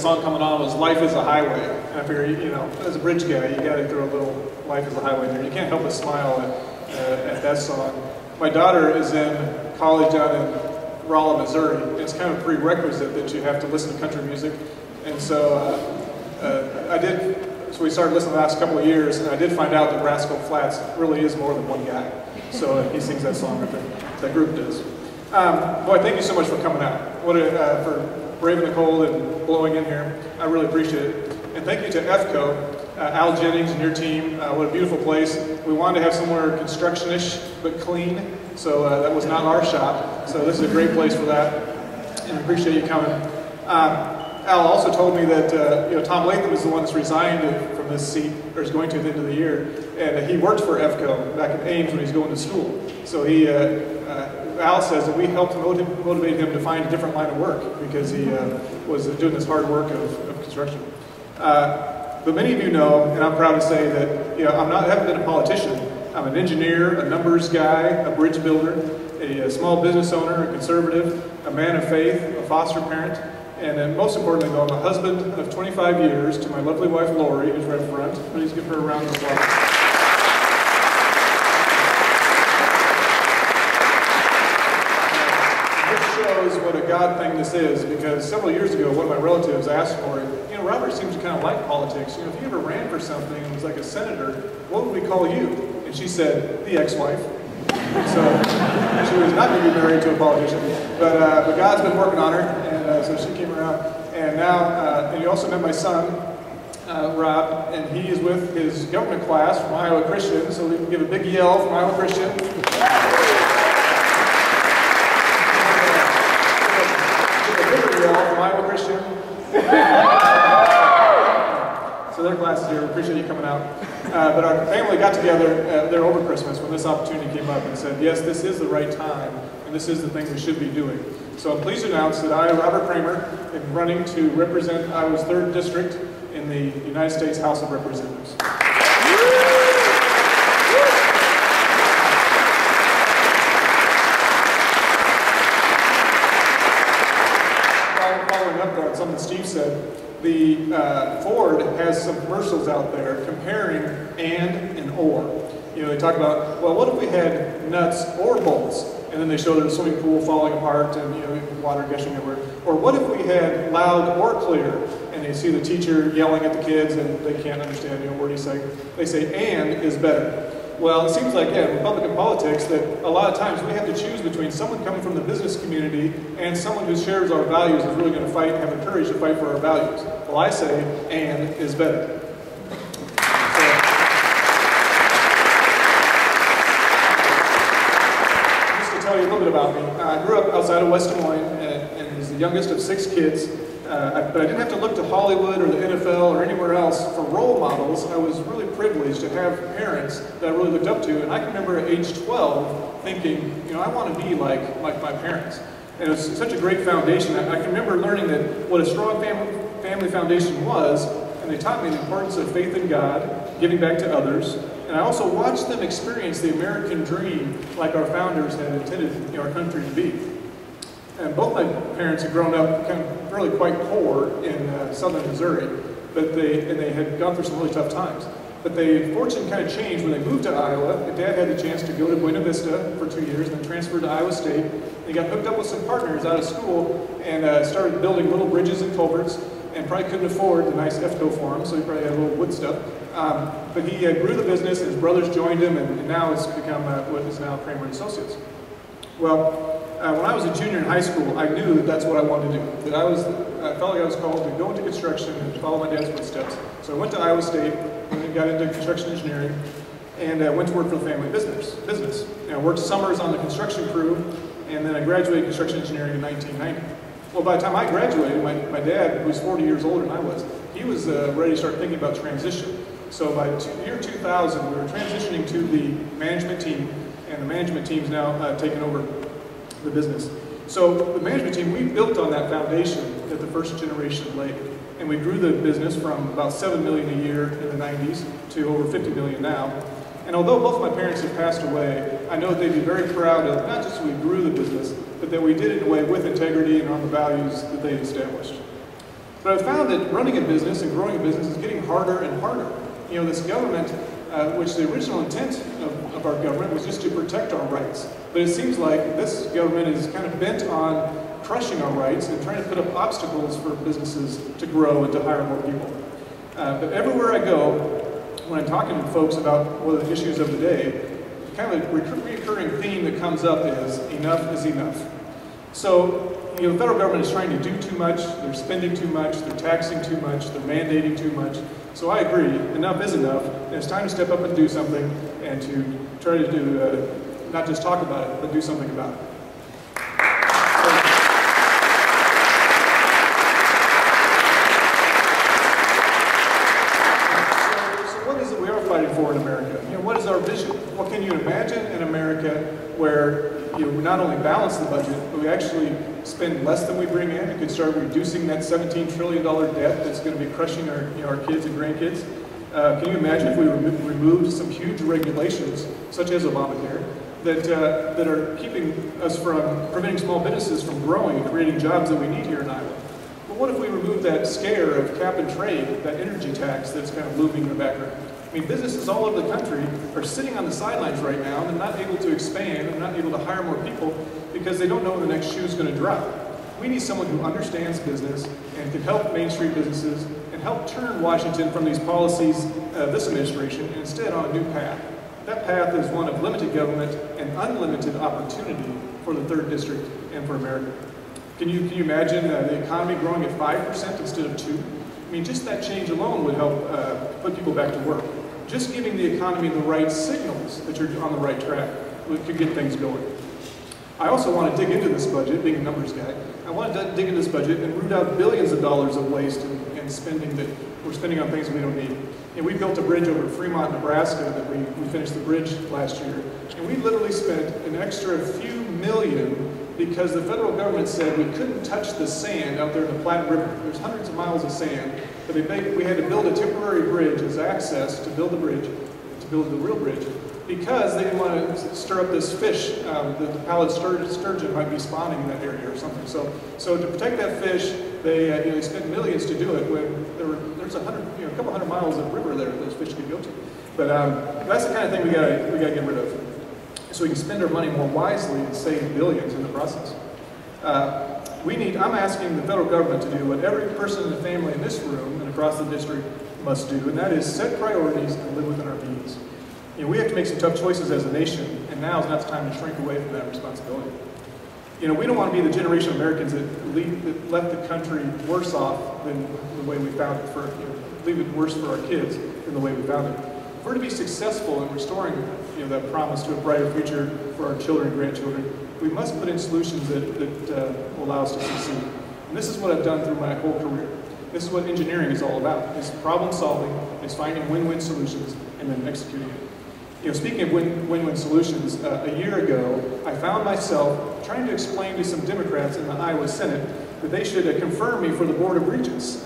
song coming on was "Life is a Highway," and I figure, you know, as a bridge guy, you got to throw a little "Life is a Highway" there. You can't help but smile at that song. My daughter is in college down in Rolla, Missouri. It's kind of a prerequisite that you have to listen to country music, and so So we started listening the last couple of years, and I did find out that Rascal Flatts really is more than one guy. So he sings that song, that group does. Boy, thank you so much for coming out. For braving the cold and blowing in here. I really appreciate it. And thank you to EFCO, Al Jennings and your team. What a beautiful place. We wanted to have somewhere construction-ish, but clean. So that was not our shop. So this is a great place for that. And I appreciate you coming. Al also told me that Tom Latham is the one that's resigned from this seat, or is going to at the end of the year, and he worked for EFCO back in Ames when he was going to school. So Al says that we helped motivate him to find a different line of work because he was doing this hard work of construction. But many of you know, and I'm proud to say that I haven't been a politician. I'm an engineer, a numbers guy, a bridge builder, a small business owner, a conservative, a man of faith, a foster parent. And then most importantly, though, I'm a husband of 25 years to my lovely wife, Lori, who's right in front. Please give her a round of applause. This shows what a God thing this is, because several years ago, one of my relatives asked for it. Robert seems to kind of like politics. If you ever ran for something and was like a senator, what would we call you? And she said, the ex-wife. So she was not going to be married to a politician, but God's been working on her, and so she came around. And now, and you also met my son, Rob, and he is with his government class from Iowa Christian, so we can give a big yell from Iowa Christian. Give a bigger yell from Iowa Christian. So their class is here. We appreciate you coming out. But our family got together there over Christmas when this opportunity came up and said, yes, this is the right time, and this is the thing we should be doing. So I'm pleased to announce that I, Robert Cramer, am running to represent Iowa's 3rd District in the United States House of Representatives. Following up on something Steve said, the Ford has some commercials out there comparing and or. They talk about, well, what if we had nuts or bolts? And then they show the swimming pool falling apart and water gushing everywhere. Or what if we had loud or clear? And they see the teacher yelling at the kids and they can't understand a word he's saying. They say and is better. Well, it seems like, in Republican politics, that a lot of times we have to choose between someone coming from the business community and someone who shares our values is really going to fight and have the courage to fight for our values. Well, I say, and is better. Just to tell you a little bit about me, I grew up outside of West Des Moines and was the youngest of 6 kids. But I didn't have to look to Hollywood or the NFL or anywhere else for role models. I was really privileged to have parents that I really looked up to. And I can remember at age 12 thinking, I want to be like my parents. And it was such a great foundation. I can remember learning that what a strong family foundation was, and they taught me the importance of faith in God, giving back to others. And I also watched them experience the American dream like our founders had intended our country to be. And both my parents had grown up kind of really quite poor in southern Missouri, but they had gone through some really tough times. But they fortune kind of changed when they moved to Iowa. And Dad had the chance to go to Buena Vista for 2 years, and then transferred to Iowa State. He got hooked up with some partners out of school and started building little bridges and culverts, and probably couldn't afford the nice EFCO for him, so he probably had a little wood stuff. But he grew the business, and his brothers joined him, and now it's become what is now Cramer & Associates. Well, when I was a junior in high school, I knew that that's what I wanted to do. That I felt like I was called to go into construction and follow my dad's footsteps. So I went to Iowa State and got into construction engineering, and went to work for the family business. I worked summers on the construction crew, and then I graduated construction engineering in 1990. Well, by the time I graduated, my dad, who was 40 years older than I was, he was ready to start thinking about transition. So by the year 2000, we were transitioning to the management team, and the management team's now taken over the business. So the management team, we built on that foundation that the first generation laid. And we grew the business from about $7 million a year in the 90s to over $50 million now. And although both my parents have passed away, I know that they'd be very proud of not just that we grew the business, but that we did it in a way with integrity and on the values that they had established. But I've found that running a business and growing a business is getting harder and harder. You know, this government, which the original intent of our government was just to protect our rights. But it seems like this government is kind of bent on crushing our rights and trying to put up obstacles for businesses to grow and to hire more people. But everywhere I go, when I'm talking to folks about one of the issues of the day, kind of a recurring theme that comes up is enough is enough. So, you know, the federal government is trying to do too much, they're spending too much, they're taxing too much, they're mandating too much. So I agree, enough is enough, and it's time to step up and do something and to try to do, not just talk about it, but do something about it. For in America. You know, what is our vision? What can you imagine in America where, you know, we not only balance the budget, but we actually spend less than we bring in and could start reducing that $17 trillion debt that's going to be crushing our, you know, our kids and grandkids? Can you imagine if we removed some huge regulations, such as Obamacare, that are keeping us from preventing small businesses from growing and creating jobs that we need here in Iowa? But what if we remove that scare of cap and trade, that energy tax that's kind of looming in the background? I mean, businesses all over the country are sitting on the sidelines right now and they're not able to expand and not able to hire more people because they don't know when the next shoe is going to drop. We need someone who understands business and can help Main Street businesses and help turn Washington from these policies of this administration and instead on a new path. That path is one of limited government and unlimited opportunity for the 3rd District and for America. Can you imagine the economy growing at 5% instead of 2%? I mean, just that change alone would help put people back to work. Just giving the economy the right signals that you're on the right track could get things going. I also want to dig into this budget, being a numbers guy. I want to dig into this budget and root out billions of dollars of waste and spending that we're spending on things that we don't need. And we built a bridge over Fremont, Nebraska that we finished the bridge last year. And we literally spent an extra few million because the federal government said we couldn't touch the sand out there in the Platte River. There's hundreds of miles of sand, but we had to build a temporary bridge as access to build the bridge, to build the real bridge, because they didn't want to stir up this fish. The pallid sturgeon might be spawning in that area or something. So to protect that fish, they spent millions to do it when there's a couple hundred miles of river there that those fish could go to. But that's the kind of thing we gotta get rid of, so we can spend our money more wisely and save billions in the process. I'm asking the federal government to do what every person in the family in this room and across the district must do, and that is set priorities and live within our means. You know, we have to make some tough choices as a nation, and now is not the time to shrink away from that responsibility. You know, we don't want to be the generation of Americans that left the country worse off than the way we found it, leave it worse for our kids than the way we found it. If we're to be successful in restoring, that promise to a brighter future for our children and grandchildren, we must put in solutions that will allow us to succeed. And this is what I've done through my whole career. This is what engineering is all about. It's problem solving, it's finding win-win solutions, and then executing it. Speaking of win-win solutions, a year ago, I found myself trying to explain to some Democrats in the Iowa Senate that they should confirm me for the Board of Regents.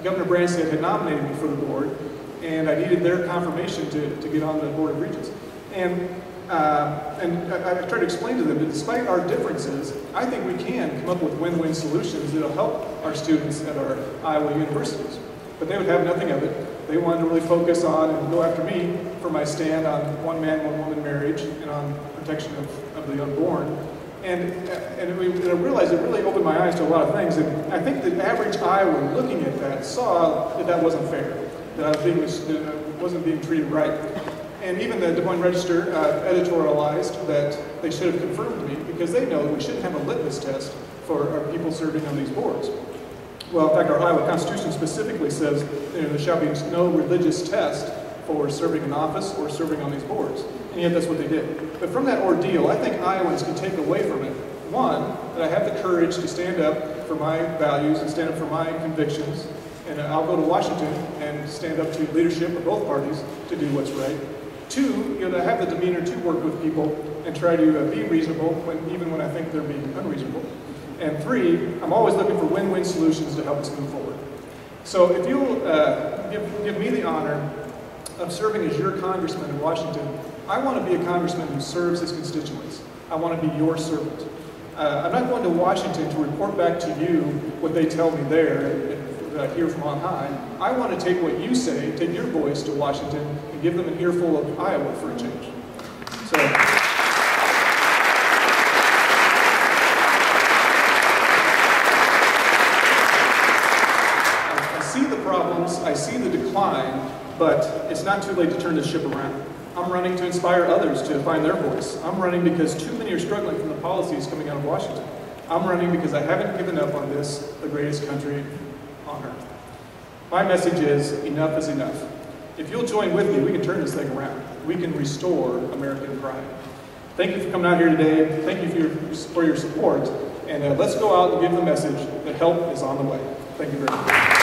Governor Branstad had nominated me for the board, and I needed their confirmation to get on the Board of Regents. And I tried to explain to them that despite our differences, I think we can come up with win-win solutions that will help our students at our Iowa universities. But they would have nothing of it. They wanted to really focus on and go after me for my stand on one man, one woman marriage and on protection of the unborn. And I realized it really opened my eyes to a lot of things. And I think the average Iowan looking at that saw that wasn't fair, that I wasn't being treated right. And even the Des Moines Register editorialized that they should have confirmed me because they know that we shouldn't have a litmus test for our people serving on these boards. Well, in fact, our Iowa Constitution specifically says there shall be no religious test for serving in office or serving on these boards. And yet that's what they did. But from that ordeal, I think Iowans can take away from it, one, that I have the courage to stand up for my values and stand up for my convictions. And I'll go to Washington and stand up to leadership of both parties to do what's right. Two, that I have the demeanor to work with people and try to be reasonable even when I think they're being unreasonable. And three, I'm always looking for win-win solutions to help us move forward. So if you'll give me the honor of serving as your congressman in Washington, I want to be a congressman who serves his constituents. I want to be your servant. I'm not going to Washington to report back to you what they tell me there, and that I hear from on high. I want to take what you say, take your voice to Washington, and give them an earful of Iowa for a change. So, I see the problems, I see the decline, but it's not too late to turn this ship around. I'm running to inspire others to find their voice. I'm running because too many are struggling from the policies coming out of Washington. I'm running because I haven't given up on this, the greatest country on earth. My message is, enough is enough. If you'll join with me, we can turn this thing around. We can restore American pride. Thank you for coming out here today. Thank you for your support. And let's go out and give the message that help is on the way. Thank you very much.